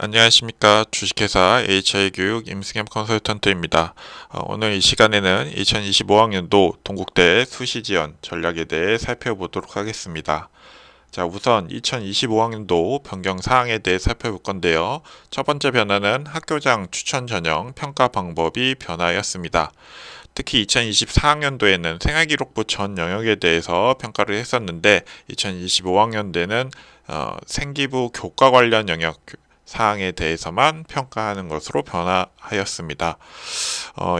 안녕하십니까. 주식회사 HI교육 임승엽 컨설턴트입니다. 오늘 이 시간에는 2025학년도 동국대 수시지원 전략에 대해 살펴보도록 하겠습니다. 자, 우선 2025학년도 변경 사항에 대해 살펴볼 건데요. 첫 번째 변화는 학교장 추천 전형 평가 방법이 변화하였습니다. 특히 2024학년도에는 생활기록부 전 영역에 대해서 평가를 했었는데 2025학년도에는 생기부 교과 관련 영역 사항에 대해서만 평가하는 것으로 변화하였습니다.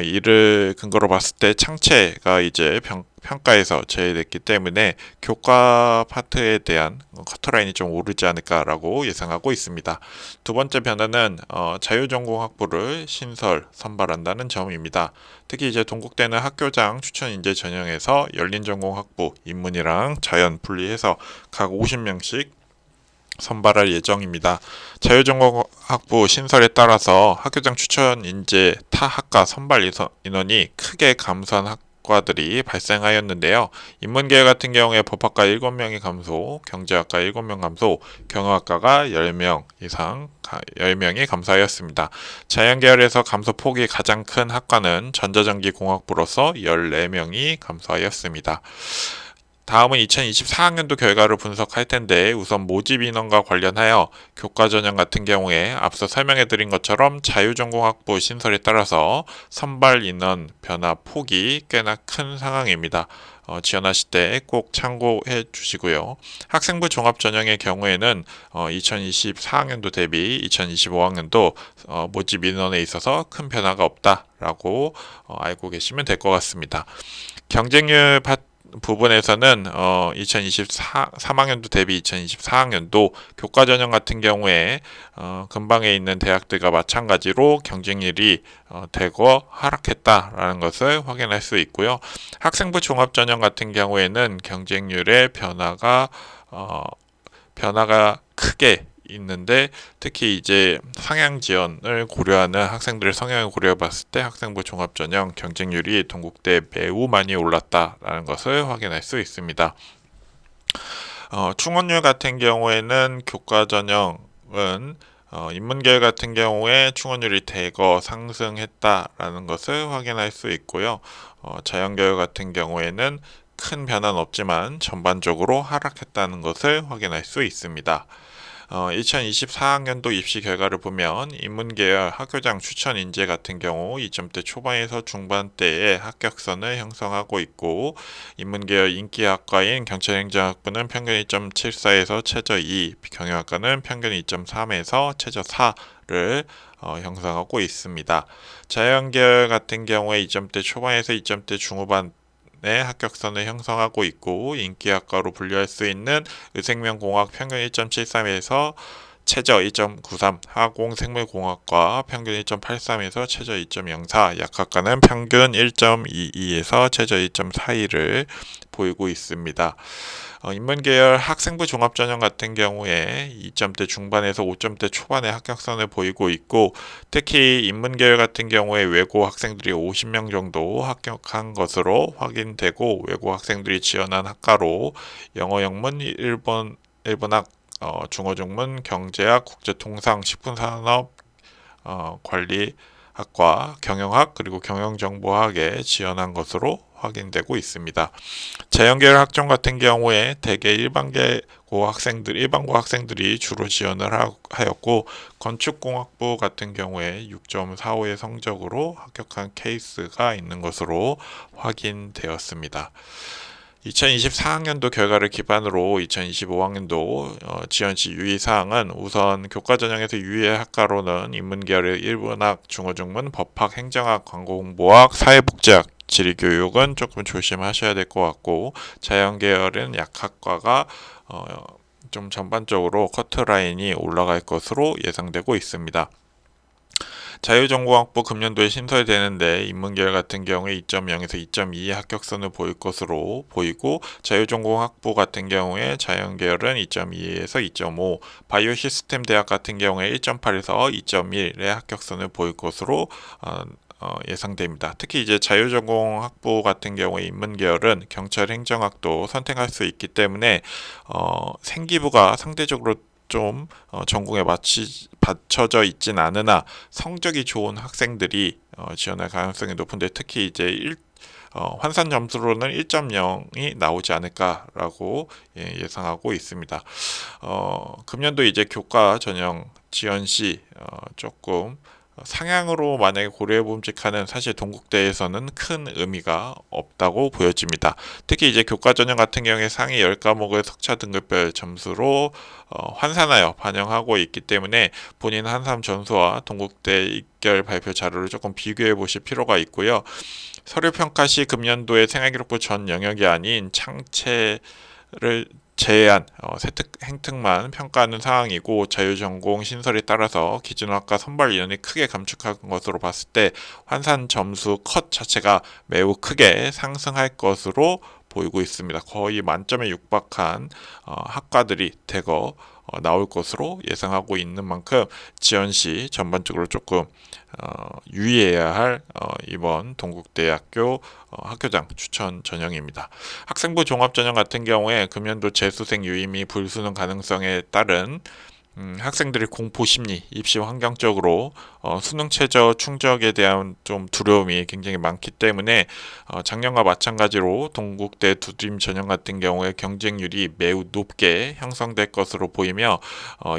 이를 근거로 봤을 때 창체가 이제 평가에서 제외됐기 때문에 교과 파트에 대한 커트라인이 좀 오르지 않을까라고 예상하고 있습니다. 두 번째 변화는 자유전공 학부를 신설 선발한다는 점입니다. 특히 이제 동국대는 학교장 추천 인재 전형에서 열린전공 학부, 인문이랑 자연 분리해서 각 50명씩 선발할 예정입니다. 자유전공학부 신설에 따라서 학교장 추천 인재 타 학과 선발 인원이 크게 감소한 학과들이 발생하였는데요. 인문계 같은 경우에 법학과 7명이 감소, 경제학과 7명 감소, 경영학과가 10명 이상 10명이 감소하였습니다. 자연계열에서 감소 폭이 가장 큰 학과는 전자전기공학부로서 14명이 감소하였습니다. 다음은 2024학년도 결과를 분석할 텐데 우선 모집 인원과 관련하여 교과 전형 같은 경우에 앞서 설명해 드린 것처럼 자유전공학부 신설에 따라서 선발 인원 변화 폭이 꽤나 큰 상황입니다. 지원하실 때 꼭 참고해 주시고요. 학생부 종합 전형의 경우에는 2024학년도 대비 2025학년도 모집 인원에 있어서 큰 변화가 없다라고 알고 계시면 될 것 같습니다. 경쟁률 부분에서는 2023학년도 대비 2024학년도 교과 전형 같은 경우에 근방에 있는 대학들과 마찬가지로 경쟁률이 대거 하락했다라는 것을 확인할 수 있고요. 학생부 종합 전형 같은 경우에는 경쟁률의 변화가 크게 있는데 특히 이제 상향 지원을 고려하는 학생들의 성향을 고려해 봤을 때 학생부 종합 전형 경쟁률이 동국대 매우 많이 올랐다라는 것을 확인할 수 있습니다. 충원율 같은 경우에는 교과 전형은 인문계열 같은 경우에 충원율이 대거 상승했다라는 것을 확인할 수 있고요. 자연계열 같은 경우에는 큰 변화는 없지만 전반적으로 하락했다는 것을 확인할 수 있습니다. 2024학년도 입시 결과를 보면 인문계열 학교장 추천 인재 같은 경우 2점대 초반에서 중반대에 합격선을 형성하고 있고 인문계열 인기학과인 경찰행정학부는 평균 2.74에서 최저 2, 경영학과는 평균 2.3에서 최저 4를 형성하고 있습니다. 자연계열 같은 경우에 2점대 초반에서 2점대 중후반 합격선을 형성하고 있고 인기학과로 분류할 수 있는 의생명공학 평균 1.73에서 최저 2.93, 화공생물공학과 평균 1.83에서 최저 2.04, 약학과는 평균 1.22에서 최저 2.42를 보이고 있습니다. 인문계열 학생부 종합전형 같은 경우에 2점대 중반에서 5점대 초반의 합격선을 보이고 있고 특히 인문계열 같은 경우에 외고 학생들이 50명 정도 합격한 것으로 확인되고 외고 학생들이 지원한 학과로 영어 영문 일본학 중어중문 경제학 국제통상 식품산업 관리학과 경영학 그리고 경영정보학에 지원한 것으로 확인되고 있습니다. 자연계열 학종 같은 경우에 대개 일반고 학생들이 주로 지원을 하였고 건축공학부 같은 경우에 6.45의 성적으로 합격한 케이스가 있는 것으로 확인되었습니다. 2024학년도 결과를 기반으로 2025학년도 지원시 유의사항은 우선 교과 전형에서 유의할 학과로는 인문계열의 일본학, 중어중문, 법학, 행정학, 광고홍보학, 사회복지학, 지리교육은 조금 조심하셔야 될 것 같고 자연계열은 약학과가 좀 전반적으로 커트라인이 올라갈 것으로 예상되고 있습니다. 자유전공학부 금년도에 신설되는데 인문계열 같은 경우에 2.0에서 2.2의 합격선을 보일 것으로 보이고 자유전공학부 같은 경우에 자연계열은 2.2에서 2.5, 바이오시스템 대학 같은 경우에 1.8에서 2.1의 합격선을 보일 것으로 예상됩니다. 특히 이제 자유전공학부 같은 경우에 인문계열은 경찰행정학도 선택할 수 있기 때문에 생기부가 상대적으로 좀 전공에 받쳐져 있진 않으나 성적이 좋은 학생들이 지원할 가능성이 높은데, 특히 이제 환산 점수로는 1.0이 나오지 않을까라고 예상하고 있습니다. 금년도 이제 교과 전형 지원 시 조금 상향으로 만약에 고려해 봄직하는, 사실 동국대에서는 큰 의미가 없다고 보여집니다. 특히 이제 교과 전형 같은 경우에 상위 10과목을 석차 등급별 점수로 환산하여 반영하고 있기 때문에 본인 한삼 전수와 동국대 입결 발표 자료를 조금 비교해 보실 필요가 있고요. 서류 평가 시 금년도의 생활기록부 전 영역이 아닌 창체를 제외한 세특 행특만 평가하는 상황이고, 자유전공 신설에 따라서 기준학과 선발 인원이 크게 감축한 것으로 봤을 때 환산 점수 컷 자체가 매우 크게 상승할 것으로 보이고 있습니다. 거의 만점에 육박한 학과들이 대거 나올 것으로 예상하고 있는 만큼 지원 시 전반적으로 조금 유의해야 할 이번 동국대학교 학교장 추천 전형입니다. 학생부 종합전형 같은 경우에 금년도 재수생 유임이 불수능 가능성에 따른 학생들의 공포심리, 입시 환경적으로 수능 최저 충족에 대한 좀 두려움이 굉장히 많기 때문에 작년과 마찬가지로 동국대 두드림 전형 같은 경우에 경쟁률이 매우 높게 형성될 것으로 보이며,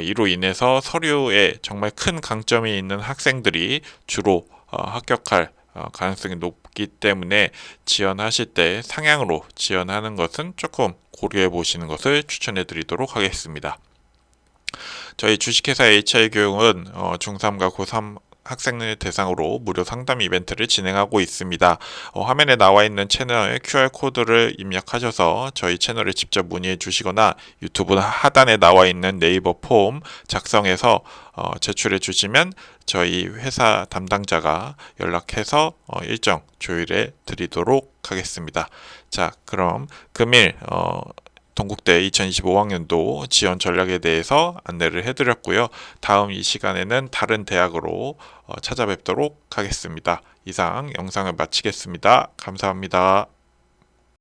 이로 인해서 서류에 정말 큰 강점이 있는 학생들이 주로 합격할 가능성이 높기 때문에 지원하실 때 상향으로 지원하는 것은 조금 고려해 보시는 것을 추천해 드리도록 하겠습니다. 저희 주식회사 HI교육은 중3과 고3 학생을 대상으로 무료 상담 이벤트를 진행하고 있습니다. 화면에 나와 있는 채널 QR코드를 입력하셔서 저희 채널에 직접 문의해 주시거나 유튜브 하단에 나와 있는 네이버 폼 작성해서 제출해 주시면 저희 회사 담당자가 연락해서 일정 조율해 드리도록 하겠습니다. 자, 그럼 금일 동국대 2025학년도 지원 전략에 대해서 안내를 해드렸고요. 다음 이 시간에는 다른 대학으로 찾아뵙도록 하겠습니다. 이상 영상을 마치겠습니다. 감사합니다.